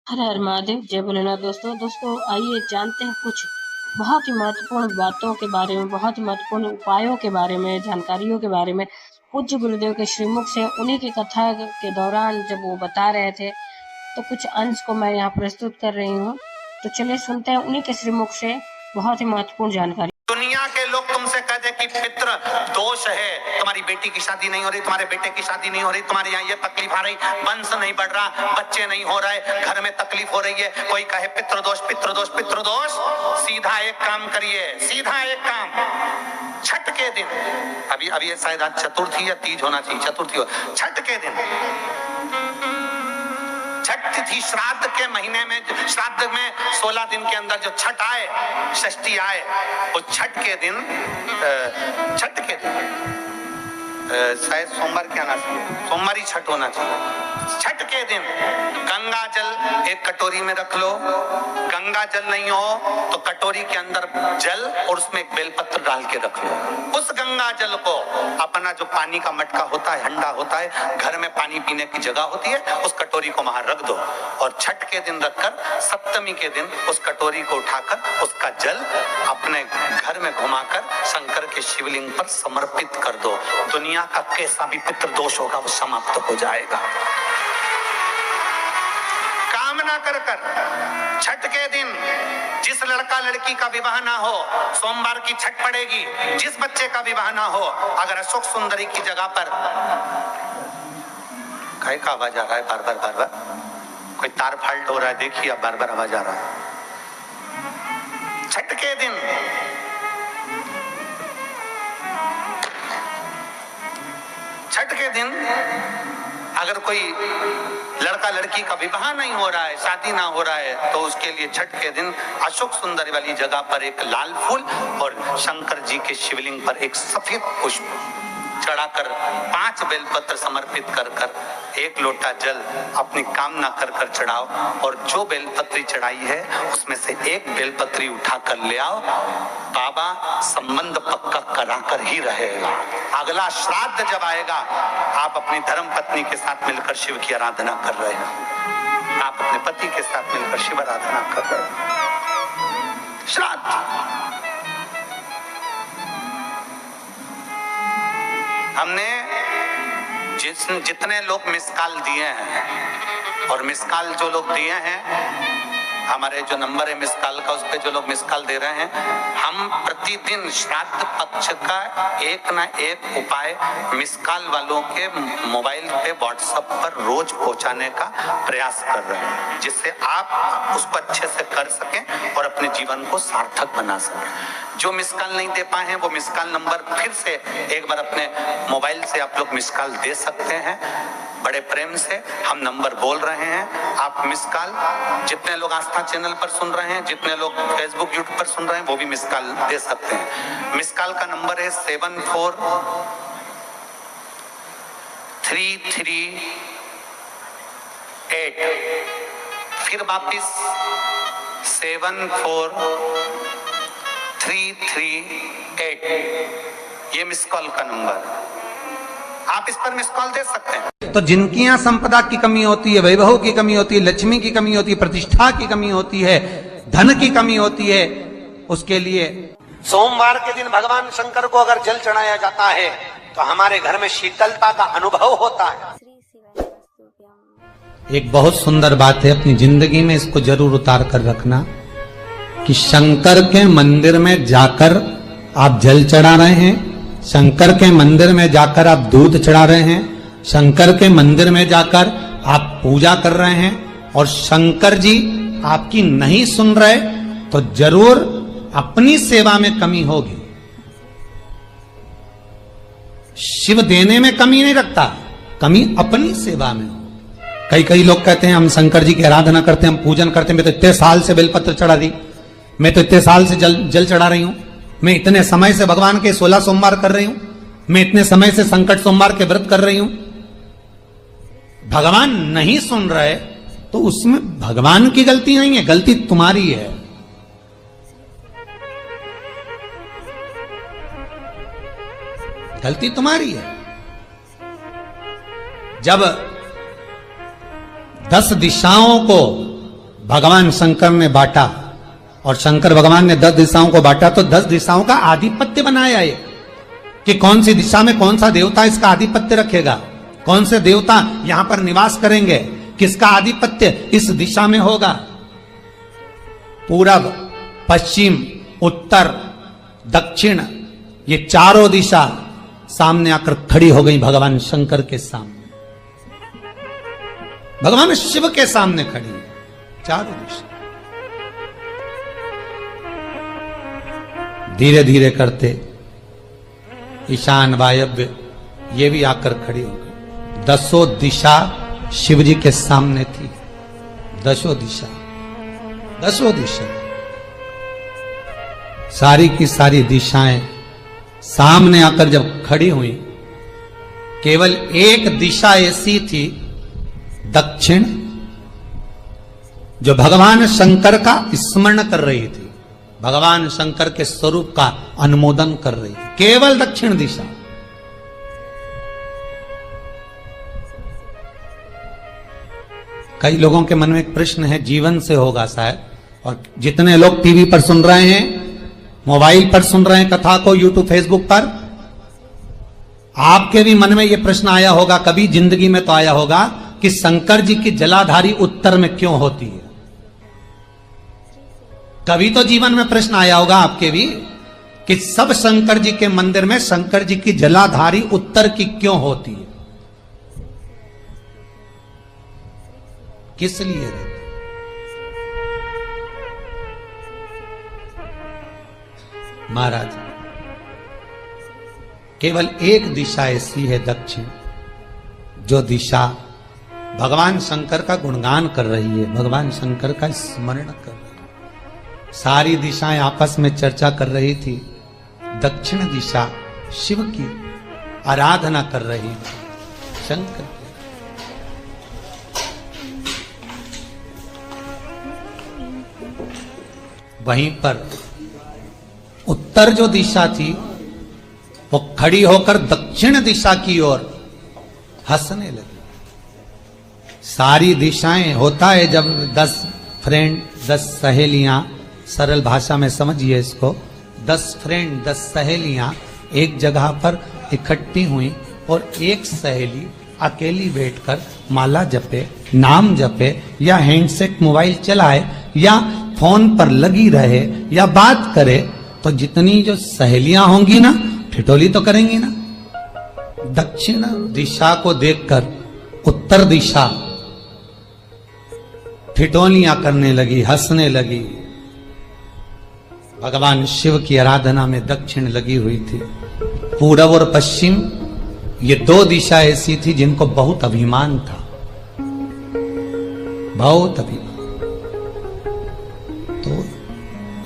हर हर महादेव, जय भोलेनाथ। दोस्तों आइए जानते हैं कुछ बहुत ही महत्वपूर्ण बातों के बारे में, बहुत ही महत्वपूर्ण उपायों के बारे में, जानकारियों के बारे में। पूज्य गुरुदेव के श्रीमुख से उन्हीं की कथा के दौरान जब वो बता रहे थे, तो कुछ अंश को मैं यहाँ प्रस्तुत कर रही हूँ। तो चलिए सुनते हैं उन्हीं के श्रीमुख से बहुत ही महत्वपूर्ण जानकारी। दुनिया के लोग तुमसे कहते कि पितृ दोष है, तुम्हारी बेटी की शादी नहीं हो रही, तुम्हारे बेटे की शादी नहीं हो रही, तुम्हारे यहाँ ये तकलीफ आ रही, वंश नहीं बढ़ रहा, बच्चे नहीं हो रहे, घर में तकलीफ हो रही है। कोई कहे पितृदोष पितृदोष पितृदोष। सीधा एक काम करिए, सीधा एक काम। छठ के दिन, अभी शायद आज चतुर्थी या तीज होना चाहिए, चतुर्थी हो, छठ के दिन, छठ तिथि श्राद्ध के महीने में, श्राद्ध में 16 दिन के अंदर जो छठ आए, षष्ठी आए, वो छठ के दिन शायद सोमवार क्या आना चाहिए, सोमवार ही छठ होना चाहिए। छठ के दिन गंगा जल एक कटोरी में रख लो, गंगा जल नहीं हो तो कटोरी के अंदर जल और उसमें एक बेलपत्र डाल के रख लो। उस गंगा जल को अपना जो पानी का मटका होता है, हंडा होता है, घर में पानी पीने की जगह होती है, उस कटोरी को वहां रख दो और छठ के दिन रखकर सप्तमी के दिन उस कटोरी को उठाकर उसका जल अपने घर में घुमाकर शंकर के शिवलिंग पर समर्पित कर दो। दुनिया का कैसा भी पितृदोष होगा वो समाप्त हो जाएगा। कामना कर कर छठ के दिन जिस लड़का लड़की का विवाह ना हो, सोमवार की छठ पड़ेगी। जिस बच्चे का विवाह ना हो, अगर अशोक सुंदरी की जगह पर, काय का आवाज आ रहा है बार बार, कोई तार फाल्ट हो रहा है, देखिए अब बार बार आवाज आ रहा है। छठ के दिन अगर कोई लड़का लड़की का विवाह नहीं हो रहा है, शादी ना हो रहा है, तो उसके लिए छठ के दिन अशोक सुंदरी वाली जगह पर एक लाल फूल और शंकर जी के शिवलिंग पर एक सफेद पुष्प चढ़ाकर 5 बेलपत्र समर्पित कर कर एक लोटा जल अपनी कामना कर कर चढ़ाओ और जो बेलपत्री चढ़ाई है उसमें से एक बेलपत्री उठा कर ले आओ। बाबा संबंध पक्का कराकर ही रहेगा। अगला श्राद्ध जब आएगा, आप अपनी धर्म पत्नी के साथ मिलकर शिव की आराधना कर रहे हैं, आप अपने पति के साथ मिलकर शिव आराधना कर रहे हैं। श्राद्ध हमने जितने लोग मिस कॉल दिए हैं, और मिस कॉल जो लोग दिए हैं, हमारे जो नंबर है मिस कॉल का, उस पे जो लोग मिस कॉल दे रहे हैं, हम प्रतिदिन श्राद्ध पक्ष का एक ना एक उपाय मिस कॉल वालों के मोबाइल पे व्हाट्सएप पर रोज पहुंचाने का प्रयास कर रहे हैं, जिससे आप उसको अच्छे से कर सकें और अपने जीवन को सार्थक बना सकें। जो मिस कॉल नहीं दे पाए हैं वो मिस कॉल नंबर फिर से एक बार अपने मोबाइल से आप लोग मिस कॉल दे सकते हैं। बड़े प्रेम से हम नंबर बोल रहे हैं, आप मिस कॉल, जितने लोग आस्था चैनल पर सुन रहे हैं, जितने लोग फेसबुक यूट्यूब पर सुन रहे हैं, वो भी मिस कॉल दे सकते हैं। मिस कॉल का नंबर है 74338। फिर वापिस 74338, ये मिस कॉल का नंबर, आप इस पर मिस कॉल दे सकते हैं। तो जिनकी यहाँ संपदा की कमी होती है, वैभव की कमी होती है, लक्ष्मी की कमी होती है, प्रतिष्ठा की कमी होती है, धन की कमी होती है, उसके लिए सोमवार के दिन भगवान शंकर को अगर जल चढ़ाया जाता है तो हमारे घर में शीतलता का अनुभव होता है। एक बहुत सुंदर बात है, अपनी जिंदगी में इसको जरूर उतार कर रखना कि शंकर के मंदिर में जाकर आप जल चढ़ा रहे हैं, शंकर के मंदिर में जाकर आप दूध चढ़ा रहे हैं, शंकर के मंदिर में जाकर आप पूजा कर रहे हैं, और शंकर जी आपकी नहीं सुन रहे, तो जरूर अपनी सेवा में कमी होगी। शिव देने में कमी नहीं रखता, कमी अपनी सेवा में हो। कई लोग कहते हैं हम शंकर जी की आराधना करते हैं, हम पूजन करते हैं, मैं तो इतने साल से बेलपत्र चढ़ा दी, मैं तो इतने साल से जल चढ़ा रही हूं, मैं इतने समय से भगवान के 16 सोमवार कर रही हूं, मैं इतने समय से संकट सोमवार के व्रत कर रही हूं। भगवान नहीं सुन रहे तो उसमें भगवान की गलती नहीं है, गलती तुम्हारी है। गलती तुम्हारी है। जब 10 दिशाओं को भगवान शंकर ने बांटा और शंकर भगवान ने 10 दिशाओं को बांटा तो 10 दिशाओं का आधिपत्य बनाया ये कि कौन सी दिशा में कौन सा देवता इसका आधिपत्य रखेगा, कौन से देवता यहां पर निवास करेंगे, किसका आधिपत्य इस दिशा में होगा। पूरब, पश्चिम, उत्तर, दक्षिण, ये चारों दिशा सामने आकर खड़ी हो गई भगवान शंकर के सामने, भगवान शिव के सामने खड़ी है चारों दिशा। धीरे धीरे करते ईशान, वायव्य ये भी आकर खड़ी हो गई। 10 दिशा शिव जी के सामने थी, 10 दिशा, 10 दिशा, सारी की सारी दिशाएं सामने आकर जब खड़ी हुई, केवल एक दिशा ऐसी थी दक्षिण, जो भगवान शंकर का स्मरण कर रही थी, भगवान शंकर के स्वरूप का अनुमोदन कर रही थी, केवल दक्षिण दिशा। कई लोगों के मन में एक प्रश्न है, जीवन से होगा शायद, और जितने लोग टीवी पर सुन रहे हैं, मोबाइल पर सुन रहे हैं कथा को, यूट्यूब, फेसबुक पर, आपके भी मन में यह प्रश्न आया होगा, कभी जिंदगी में तो आया होगा कि शंकर जी की जलाधारी उत्तर में क्यों होती है। कभी तो जीवन में प्रश्न आया होगा आपके भी कि सब शंकर जी के मंदिर में शंकर जी की जलाधारी उत्तर की क्यों होती है, किस लिए रहती? महाराज, केवल एक दिशा ऐसी है दक्षिण, जो दिशा भगवान शंकर का गुणगान कर रही है, भगवान शंकर का स्मरण कर रही है। सारी दिशाएं आपस में चर्चा कर रही थी, दक्षिण दिशा शिव की आराधना कर रही थी, शंकर की। वहीं पर उत्तर जो दिशा थी वो खड़ी होकर दक्षिण दिशा की ओर हंसने लगी। सारी दिशाएं, होता है जब 10 फ्रेंड, 10 सहेलियां, सरल भाषा में समझिए इसको, 10 फ्रेंड, 10 सहेलियां एक जगह पर इकट्ठी हुई और एक सहेली अकेली बैठकर माला जपे, नाम जपे, या हैंडसेट मोबाइल चलाए, या फोन पर लगी रहे, या बात करे, तो जितनी जो सहेलियां होंगी ना, ठिठोली तो करेंगी ना। दक्षिण दिशा को देखकर उत्तर दिशा ठिठोलियां करने लगी, हंसने लगी। भगवान शिव की आराधना में दक्षिण लगी हुई थी। पूरब और पश्चिम ये 2 दिशा ऐसी थी जिनको बहुत अभिमान था, बहुत अभिमान। तो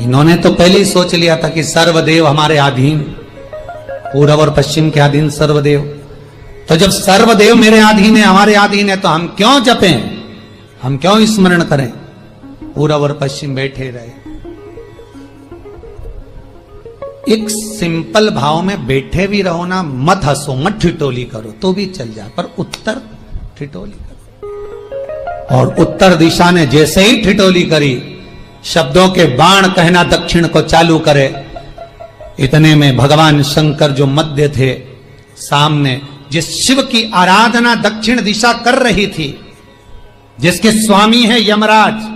इन्होंने तो पहले ही सोच लिया था कि सर्वदेव हमारे अधीन, पूरब और पश्चिम के अधीन सर्वदेव। तो जब सर्वदेव मेरे अधीन है, हमारे अधीन है, तो हम क्यों जपें, हम क्यों स्मरण करें। पूरब और पश्चिम बैठे रहे, एक सिंपल भाव में बैठे भी रहो ना, मत हंसो, मत ठिठोली करो तो भी चल जाए, पर उत्तर ठिठोली करो। और उत्तर दिशा ने जैसे ही ठिठोली करी, शब्दों के बाण कहना दक्षिण को चालू करे, इतने में भगवान शंकर जो मध्य थे सामने, जिस शिव की आराधना दक्षिण दिशा कर रही थी, जिसके स्वामी है यमराज,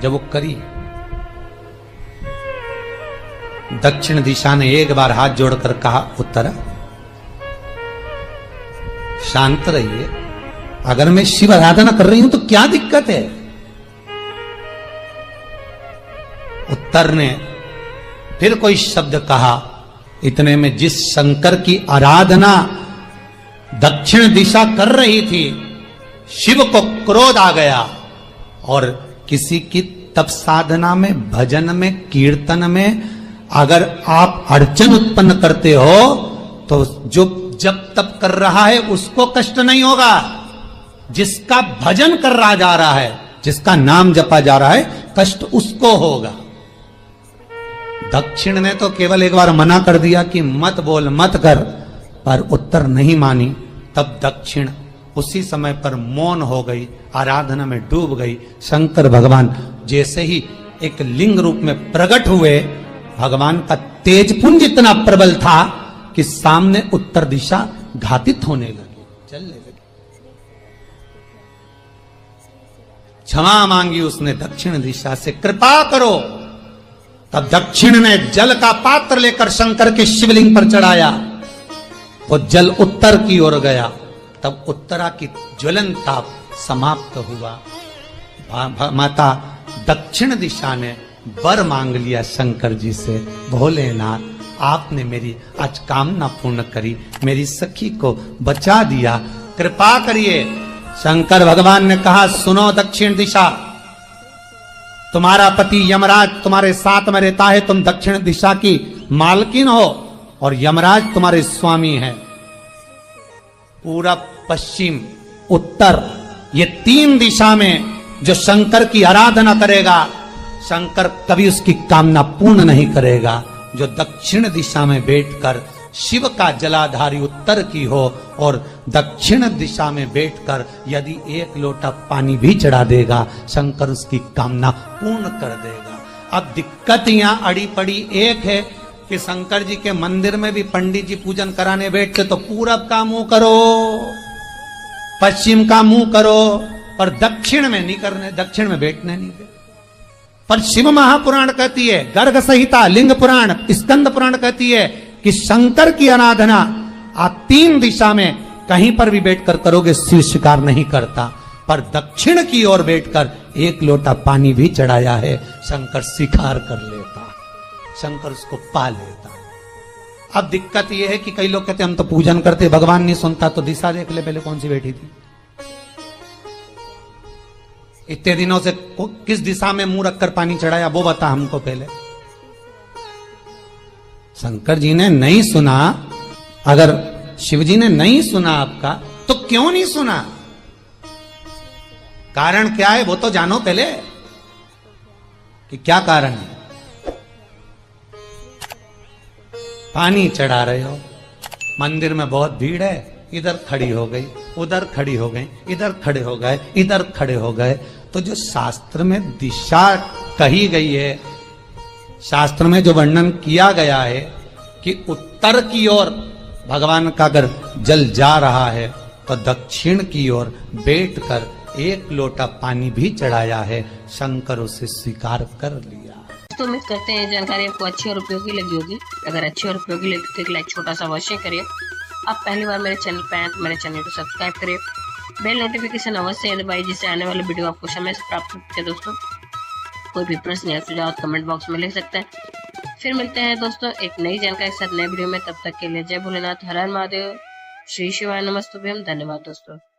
जब वो करी, दक्षिण दिशा ने एक बार हाथ जोड़कर कहा, उत्तर शांत रहिए, अगर मैं शिव आराधना कर रही हूं तो क्या दिक्कत है। उत्तर ने फिर कोई शब्द कहा, इतने में जिस शंकर की आराधना दक्षिण दिशा कर रही थी, शिव को क्रोध आ गया, और किसी की तप साधना में, भजन में, कीर्तन में अगर आप अड़चन उत्पन्न करते हो तो जो जब तप कर रहा है उसको कष्ट नहीं होगा, जिसका भजन कर रहा जा रहा है, जिसका नाम जपा जा रहा है, कष्ट उसको होगा। दक्षिण ने तो केवल एक बार मना कर दिया कि मत बोल, मत कर, पर उत्तर नहीं मानी, तब दक्षिण उसी समय पर मौन हो गई, आराधना में डूब गई। शंकर भगवान जैसे ही एक लिंग रूप में प्रकट हुए, भगवान का तेजपुंज इतना प्रबल था कि सामने उत्तर दिशा घातित होने लगी, चलने लगी। क्षमा मांगी उसने दक्षिण दिशा से, कृपा करो। तब दक्षिण ने जल का पात्र लेकर शंकर के शिवलिंग पर चढ़ाया। वो जल उत्तर की ओर गया, तब उत्तरा की ज्वलन ताप समाप्त हुआ। माता दक्षिण दिशा ने वर मांग लिया शंकर जी से, भोलेनाथ आपने मेरी आज कामना पूर्ण करी, मेरी सखी को बचा दिया, कृपा करिए। शंकर भगवान ने कहा, सुनो दक्षिण दिशा, तुम्हारा पति यमराज तुम्हारे साथ में रहता है, तुम दक्षिण दिशा की मालकिन हो और यमराज तुम्हारे स्वामी हैं। पूरब, पश्चिम, उत्तर, ये तीन दिशा में जो शंकर की आराधना करेगा, शंकर कभी उसकी कामना पूर्ण नहीं करेगा। जो दक्षिण दिशा में बैठकर शिव का जलाधारी उत्तर की हो और दक्षिण दिशा में बैठकर यदि एक लोटा पानी भी चढ़ा देगा, शंकर उसकी कामना पूर्ण कर देगा। अब दिक्कत यहां अड़ी पड़ी एक है कि शंकर जी के मंदिर में भी पंडित जी पूजन कराने बैठते तो पूरब का मुंह करो, पश्चिम का मुंह करो, पर दक्षिण में नहीं करने, दक्षिण में बैठने नहीं दे। पर शिव महापुराण कहती है, गर्ग संहिता, लिंग पुराण, स्कंद पुराण कहती है कि शंकर की आराधना आप तीन दिशा में कहीं पर भी बैठकर करोगे, शिव स्वीकार नहीं करता। पर दक्षिण की ओर बैठकर एक लोटा पानी भी चढ़ाया है, शंकर स्वीकार कर लेता, शंकर उसको पा लेता। अब दिक्कत यह है कि कई लोग कहते हम तो पूजन करते, भगवान नहीं सुनता, तो दिशा देख ले पहले कौन सी बैठी थी, इतने दिनों से किस दिशा में मुंह रखकर पानी चढ़ाया, वो बता हमको पहले। शंकर जी ने नहीं सुना, अगर शिव जी ने नहीं सुना आपका, तो क्यों नहीं सुना, कारण क्या है वो तो जानो पहले कि क्या कारण है। पानी चढ़ा रहे हो, मंदिर में बहुत भीड़ है, इधर खड़ी हो गई, उधर खड़ी हो गई, इधर खड़े हो गए, इधर खड़े हो गए, तो जो शास्त्र में दिशा कही गई है, शास्त्र में जो वर्णन किया गया है कि उत्तर की ओर भगवान का अगर जल जा रहा है तो दक्षिण की ओर बैठकर एक लोटा पानी भी चढ़ाया है, शंकर उसे स्वीकार कर लिया। तो उम्मीद करते हैं जानकारी आपको अच्छी और उपयोगी लगी होगी। अगर अच्छी और उपयोगी लगी तो एक लाइक छोटा सा अवश्य करिए। आप पहली बार मेरे चैनल पे आए तो मेरे चैनल को सब्सक्राइब करिए, बेल नोटिफिकेशन अवश्य दबाइए, जिससे आने वाले वीडियो आपको समय से प्राप्त होते हैं। दोस्तों कोई भी प्रश्न या सुझाव कमेंट बॉक्स में लिख सकते हैं। फिर मिलते हैं दोस्तों एक नई जानकारी के साथ नए वीडियो में, तब तक के लिए जय भोलेनाथ, हर हर महादेव, श्री शिवाय नमस्तुभ्यम। धन्यवाद दोस्तों।